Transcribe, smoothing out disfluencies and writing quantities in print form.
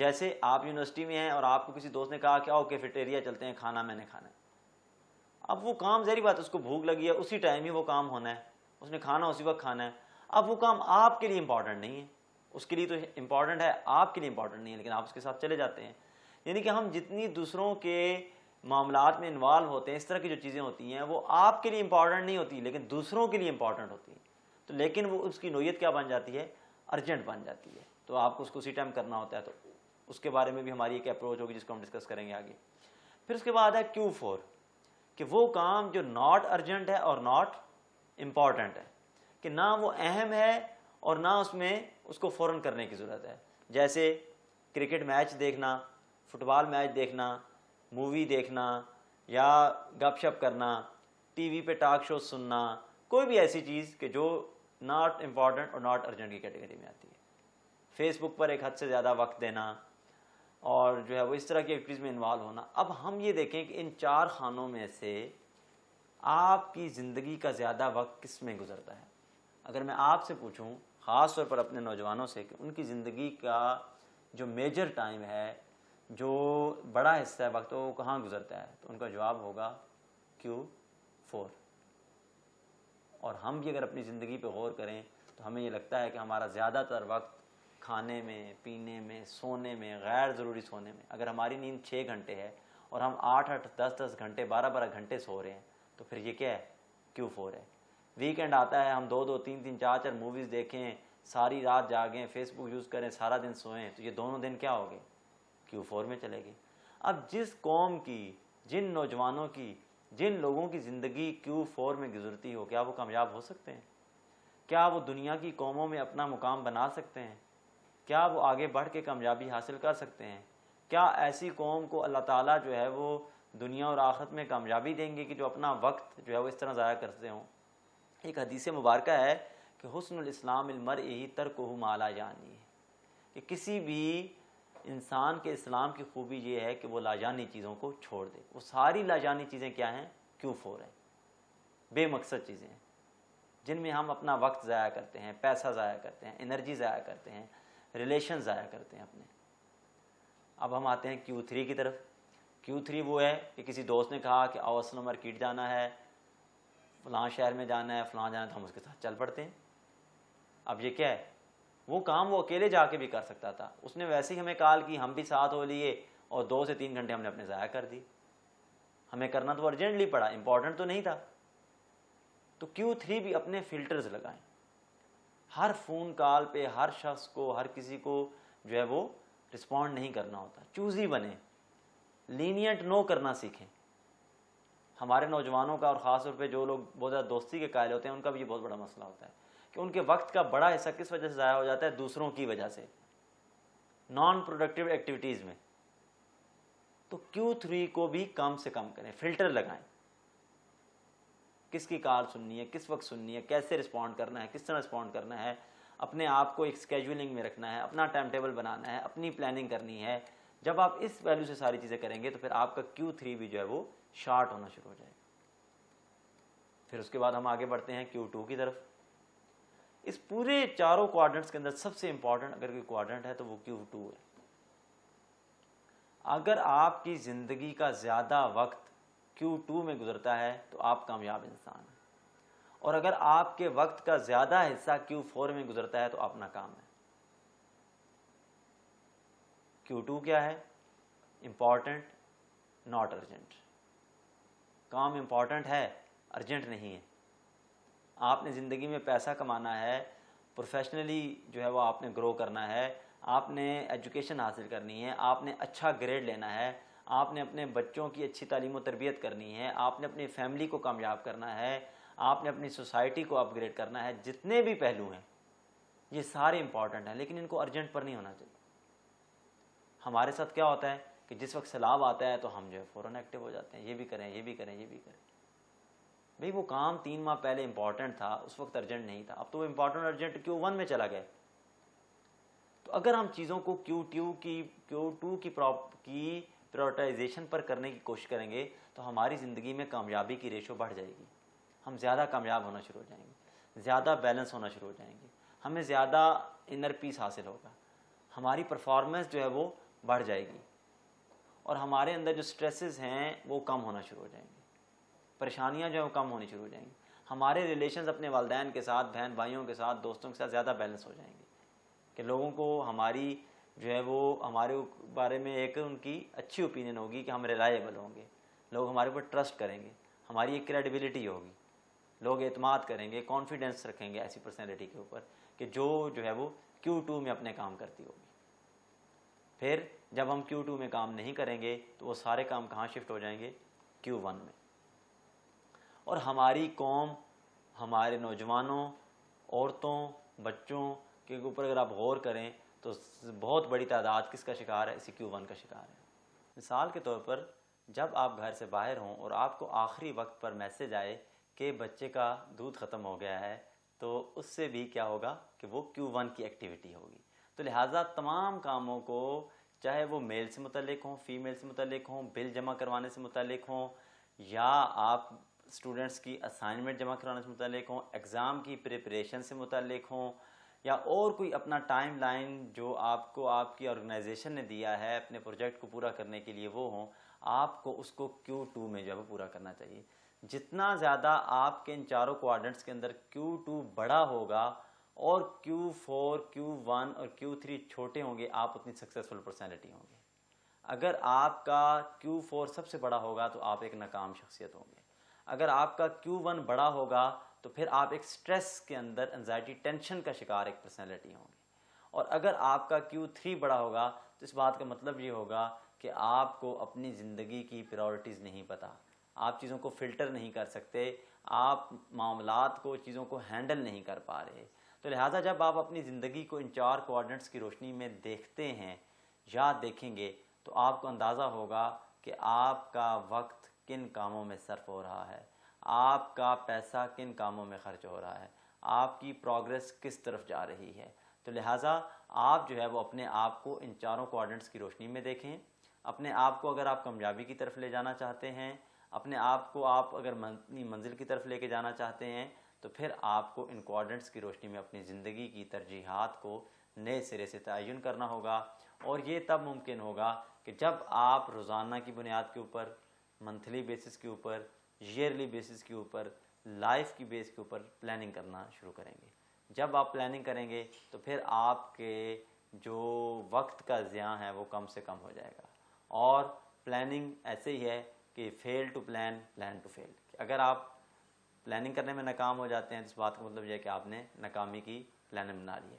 जैसे आप यूनिवर्सिटी में हैं और आपको किसी दोस्त ने कहा कि आओ कैफेटेरिया चलते हैं, खाना मैंने खाना है। अब वो काम ज़ाहिर बात है उसको भूख लगी है, उसी टाइम ही वो काम होना है, उसने खाना उसी वक्त खाना है। अब वो काम आपके लिए इंपॉर्टेंट नहीं है, उसके लिए तो इंपॉर्टेंट है, आपके लिए इंपॉर्टेंट नहीं है, लेकिन आप उसके साथ चले जाते हैं। यानी कि हम जितनी दूसरों के मामलात में इन्वॉल्व होते हैं, इस तरह की जो चीज़ें होती हैं वो आपके लिए इंपॉर्टेंट नहीं होती, लेकिन दूसरों के लिए इंपॉर्टेंट होती हैं। तो लेकिन वो उसकी नोयत क्या बन जाती है, अर्जेंट बन जाती है, तो आपको उसको उसी टाइम करना होता है। तो उसके बारे में भी हमारी एक अप्रोच होगी जिसको हम डिस्कस करेंगे आगे। फिर उसके बाद है Q4 कि वो काम जो नॉट अर्जेंट है और नॉट इम्पॉर्टेंट है, कि ना वो अहम है और ना उसमें उसको फ़ौरन करने की ज़रूरत है। जैसे क्रिकेट मैच देखना, फुटबॉल मैच देखना, मूवी देखना या गपशप करना, टीवी पे टॉक शो सुनना, कोई भी ऐसी चीज़ कि जो नॉट इम्पॉर्टेंट और नॉट अर्जेंट की कैटेगरी में आती है। फेसबुक पर एक हद से ज़्यादा वक्त देना और जो है वो इस तरह की एक्टिविटीज़ में इन्वॉल्व होना। अब हम ये देखें कि इन 4 खानों में से आपकी ज़िंदगी का ज़्यादा वक्त किस में गुजरता है। अगर मैं आपसे पूछूं ख़ास तौर पर अपने नौजवानों से कि उनकी ज़िंदगी का जो मेजर टाइम है, जो बड़ा हिस्सा है वक्त, वो कहाँ गुजरता है, तो उनका जवाब होगा Q4। और हम भी अगर अपनी ज़िंदगी पे गौर करें तो हमें ये लगता है कि हमारा ज़्यादातर वक्त खाने में, पीने में, सोने में, गैर ज़रूरी सोने में। अगर हमारी नींद 6 घंटे है और हम 8-8, 10-10 घंटे, 12-12 घंटे सो रहे हैं, तो फिर ये क्या है, Q4 है। वीकेंड आता है, हम 2-2, 3-3, 4-4 मूवीज़ देखें, सारी रात जागें, फेसबुक यूज़ करें, सारा दिन सोएं, तो ये दोनों दिन क्या हो गए, Q4 में चलेगी। अब जिस कौम की, जिन नौजवानों की, जिन लोगों की ज़िंदगी Q4 में गुजरती हो, क्या वो कामयाब हो सकते हैं? क्या वो दुनिया की कौमों में अपना मुकाम बना सकते हैं? क्या वो आगे बढ़ के कामयाबी हासिल कर सकते हैं? क्या ऐसी कौम को अल्लाह ताला जो है वो दुनिया और आखिरत में कामयाबी देंगे कि जो अपना वक्त जो है वो इस तरह ज़ाया करते हों? एक हदीस मुबारक है कि हुस्नुल इस्लामिल मर्ई तर्कुहु मा ला यानी, कि किसी भी इंसान के इस्लाम की खूबी ये है कि वो लाजानी चीज़ों को छोड़ दे। वो सारी लाजानी चीज़ें क्या हैं, Q4 है, बेमकसद चीज़ें हैं जिनमें हम अपना वक्त ज़ाया करते हैं, पैसा ज़ाया करते हैं, एनर्जी ज़ाया करते हैं, रिलेशन ज़ाया करते हैं अपने। अब हम आते हैं Q3 की तरफ। Q3 वो है कि किसी दोस्त ने कहा कि आओ असलम मार्केट जाना है, फ़लाँ शहर में जाना है, फ़लाँ जाना है, तो हम उसके साथ चल पड़ते हैं। अब ये क्या है, वो काम वो अकेले जाके भी कर सकता था, उसने वैसे ही हमें कॉल की, हम भी साथ हो लिए और 2 से 3 घंटे हमने अपने ज़ाया कर दी। हमें करना तो अर्जेंटली पड़ा, इंपॉर्टेंट तो नहीं था। तो Q3 भी अपने फ़िल्टर्स लगाएं। हर फ़ोन कॉल पे हर शख्स को, हर किसी को जो है वो रिस्पॉन्ड नहीं करना होता। चूज़ी बने, लीनियंट नो करना सीखें। हमारे नौजवानों का और ख़ास तौर पे जो लोग बहुत ज़्यादा दोस्ती के कायल होते हैं, उनका भी ये बहुत बड़ा मसला होता है कि उनके वक्त का बड़ा हिस्सा किस वजह से ज़ाया हो जाता है, दूसरों की वजह से, नॉन प्रोडक्टिव एक्टिविटीज़ में। तो Q3 को भी कम से कम करें, फ़िल्टर लगाएं। किसकी कॉल सुननी है, किस वक्त सुननी है, कैसे रिस्पॉन्ड करना है, किस तरह रिस्पॉन्ड करना है, अपने आप को एक स्केजुलिंग में रखना है, अपना टाइम टेबल बनाना है, अपनी प्लानिंग करनी है। जब आप इस वैल्यू से सारी चीज़ें करेंगे तो फिर आपका Q3 भी जो है वो शार्ट होना शुरू हो जाएगा। फिर उसके बाद हम आगे बढ़ते हैं Q2 की तरफ। इस पूरे चारों क्वाड्रेंट्स के अंदर सबसे इंपॉर्टेंट अगर कोई क्वाड्रेंट है तो वो Q2 है। अगर आपकी ज़िंदगी का ज़्यादा वक्त Q2 में गुजरता है तो आप कामयाब इंसान हैं, और अगर आपके वक्त का ज़्यादा हिस्सा Q4 में गुजरता है तो आप नाकाम है। Q2 क्या है, इम्पॉर्टेंट नॉट अर्जेंट। काम इम्पॉर्टेंट है, अर्जेंट नहीं है। आपने ज़िंदगी में पैसा कमाना है, प्रोफेशनली जो है वो आपने ग्रो करना है, आपने एजुकेशन हासिल करनी है, आपने अच्छा ग्रेड लेना है, आपने अपने बच्चों की अच्छी तालीम और तरबियत करनी है, आपने अपनी फैमिली को कामयाब करना है, आपने अपनी सोसाइटी को अपग्रेड करना है। जितने भी पहलू हैं ये सारे इंपॉर्टेंट हैं, लेकिन इनको अर्जेंट पर नहीं होना चाहिए। हमारे साथ क्या होता है कि जिस वक्त सैलाब आता है तो हम जो है फ़ौरन एक्टिव हो जाते हैं, ये भी करें, ये भी करें, ये भी करें। भाई वो काम 3 माह पहले इंपॉर्टेंट था, उस वक्त अर्जेंट नहीं था, अब तो वो इंपॉर्टेंट अर्जेंट Q1 में चला गया। तो अगर हम चीज़ों को Q2 की प्रायोरिटाइजेशन पर करने की कोशिश करेंगे तो हमारी ज़िंदगी में कामयाबी की रेशो बढ़ जाएगी। हम ज़्यादा कामयाब होना शुरू हो जाएंगे, ज़्यादा बैलेंस होना शुरू हो जाएंगे, हमें ज़्यादा इनर पीस हासिल होगा, हमारी परफॉर्मेंस जो है वो बढ़ जाएगी और हमारे अंदर जो स्ट्रेसेस हैं वो कम होना शुरू हो जाएंगे, परेशानियां जो है वो कम होनी शुरू हो जाएंगी। हमारे रिलेशंस अपने वालिदैन के साथ, बहन भाइयों के साथ, दोस्तों के साथ ज़्यादा बैलेंस हो जाएंगे कि लोगों को हमारी जो है वो हमारे बारे में एक उनकी अच्छी ओपिनियन होगी कि हम रिलायबल होंगे, लोग हमारे ऊपर ट्रस्ट करेंगे, हमारी एक क्रेडिबिलिटी होगी, लोग एतमाद करेंगे, कॉन्फिडेंस रखेंगे ऐसी पर्सनैलिटी के ऊपर कि जो है वो Q2 में अपने काम करती होगी। फिर जब हम Q2 में काम नहीं करेंगे तो वो सारे काम कहाँ शिफ्ट हो जाएंगे? Q1 में। और हमारी कौम, हमारे नौजवानों, औरतों, बच्चों के ऊपर अगर आप गौर करें तो बहुत बड़ी तादाद किसका शिकार है? इसी Q1 का शिकार है। मिसाल के तौर पर जब आप घर से बाहर हों और आपको आखिरी वक्त पर मैसेज आए कि बच्चे का दूध ख़त्म हो गया है, तो उससे भी क्या होगा कि वो Q1 की एक्टिविटी होगी। तो लिहाजा तमाम कामों को, चाहे वो मेल से मुतल्लिक हों, फीमेल से मुतल्लिक हों, बिल जमा करवाने से मुतल्लिक हों, या आप स्टूडेंट्स की असाइनमेंट जमा करवाने से मुतल्लिक हों, एग्ज़ाम की प्रिपरेशन से मुतल्लिक हों, या और कोई अपना टाइम लाइन जो आपको आपकी ऑर्गेनाइजेशन ने दिया है अपने प्रोजेक्ट को पूरा करने के लिए वो हों, आपको उसको Q2 में जो है पूरा करना चाहिए। जितना ज़्यादा आपके इन चारों क्वाड्रेंट्स के अंदर Q2 बड़ा होगा और Q4, Q1 और Q3 छोटे होंगे, आप उतनी सक्सेसफुल पर्सनैलिटी होंगे। अगर आपका Q4 सबसे बड़ा होगा तो आप एक नाकाम शख्सियत होंगे। अगर आपका Q1 बड़ा होगा तो फिर आप एक स्ट्रेस के अंदर एंजाइटी, टेंशन का शिकार एक पर्सनैलिटी होंगे। और अगर आपका Q3 बड़ा होगा तो इस बात का मतलब ये होगा कि आपको अपनी ज़िंदगी की प्रायोरिटीज़ नहीं पता, आप चीज़ों को फ़िल्टर नहीं कर सकते, आप मामलात को, चीज़ों को हैंडल नहीं कर पा रहे। तो लिहाजा जब आप अपनी ज़िंदगी को इन चार क्वाड्रेंट्स की रोशनी में देखते हैं या देखेंगे तो आपको अंदाज़ा होगा कि आपका वक्त किन कामों में सर्फ हो रहा है, आपका पैसा किन कामों में खर्च हो रहा है, आपकी प्रोग्रेस किस तरफ जा रही है। तो लिहाजा आप जो है वो अपने आप को इन चारों क्वाड्रेंट्स की रोशनी में देखें। अपने आप को अगर आप कामयाबी की तरफ ले जाना चाहते हैं, अपने आप को आप अगर अपनी मंजिल की तरफ लेके जाना चाहते हैं, तो फिर आपको इन क्वाड्रेंट्स की रोशनी में अपनी ज़िंदगी की तरजीहात को नए सिरे से तयन करना होगा। और ये तब मुमकिन होगा कि जब आप रोज़ाना की बुनियाद के ऊपर, मंथली बेसिस के ऊपर, ईयरली बेसिस के ऊपर, लाइफ की बेस के ऊपर प्लानिंग करना शुरू करेंगे। जब आप प्लानिंग करेंगे तो फिर आपके जो वक्त का ज़िया है वो कम से कम हो जाएगा। और प्लानिंग ऐसे ही है कि fail to plan, plan to fail. अगर आप प्लानिंग करने में नाकाम हो जाते हैं तो इस बात का मतलब यह है कि आपने नाकामी की प्लान बना ली है।